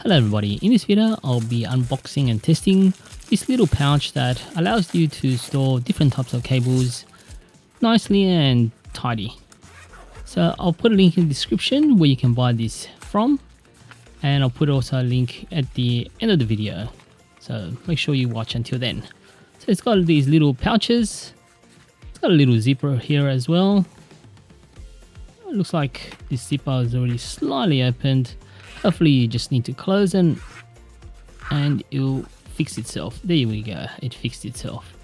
Hello everybody, in this video I'll be unboxing and testing this little pouch that allows you to store different types of cables nicely and tidy. So I'll put a link in the description where you can buy this from, and I'll put also a link at the end of the video, so make sure you watch until then. So it's got these little pouches, it's got a little zipper here as well. It looks like this zipper is already slightly opened. Hopefully you just need to close and it'll fix itself. There we go, it fixed itself.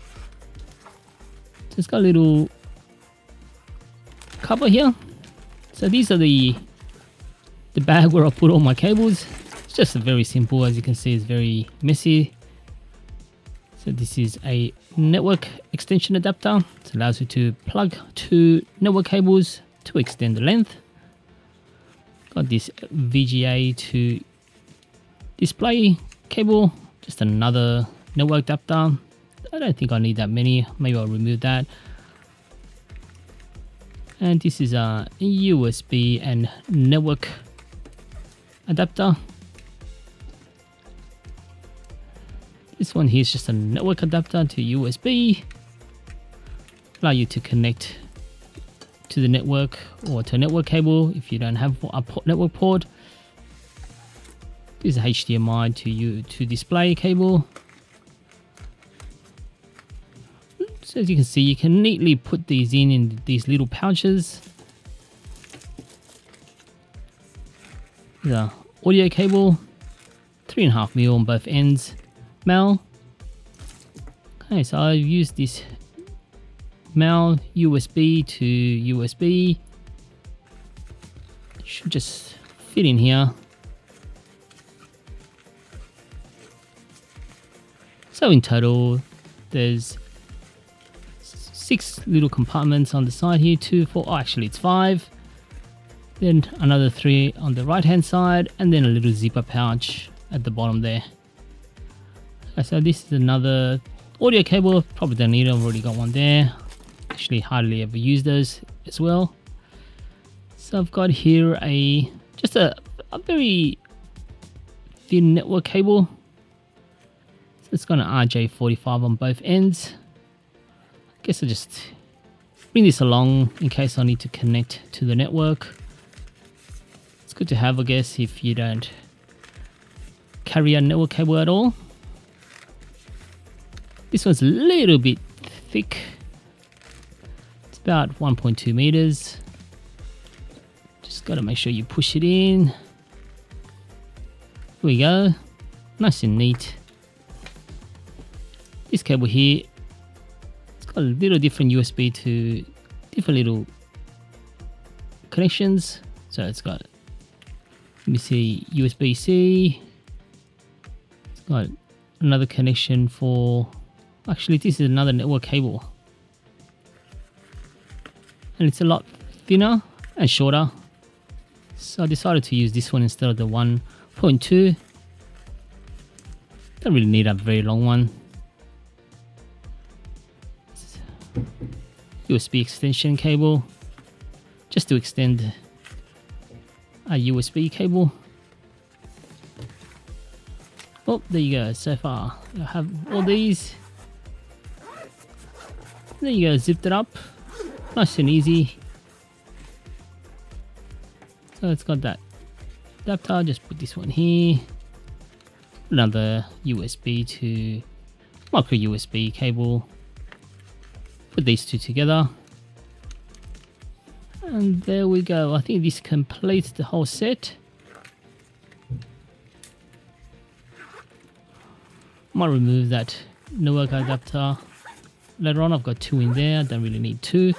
So it's got a little cover here. So these are the bag where I put all my cables. It's just very simple, as you can see it's very messy. So this is a network extension adapter. It allows you to plug two network cables to extend the length. Got this VGA to display cable, just another network adapter. I don't think I need that many, maybe I'll remove that. And this is a USB and network adapter. This one here is just a network adapter to USB. Allow you to connect to the network or to a network cable if you don't have a network port. This is HDMI to display cable. So as you can see, you can neatly put these in these little pouches. The audio cable, 3.5mm on both ends, male. Okay, so I've used this male USB to USB. It should just fit in here. So in total there's 6 little compartments on the side here, 2, 4, oh actually it's 5, then another 3 on the right hand side, and then a little zipper pouch at the bottom there. Okay, so this is another audio cable, probably don't need it, I've already got one there. Actually hardly ever use those as well. So I've got here just a very thin network cable. So it's got an RJ45 on both ends. I guess I'll just bring this along in case I need to connect to the network. It's good to have, I guess, if you don't carry a network cable at all. This one's a little bit thick. About 1.2 meters. Just got to make sure you push it in. Here we go, nice and neat. This cable here, it's got a little different USB to different little connections. So it's got, let me see, USB-C. It's got another connection for, actually this is another network cable. And it's a lot thinner and shorter, so I decided to use this one instead of the 1.2. Don't really need a very long one. USB extension cable, just to extend a USB cable. Oh, there you go. So far I have all these. There you go, zipped it up. Nice and easy. So it's got that adapter, just put this one here. Another USB to micro USB cable. Put these two together. And there we go. I think this completes the whole set. Might remove that network adapter later on. I've got 2 in there, don't really need 2.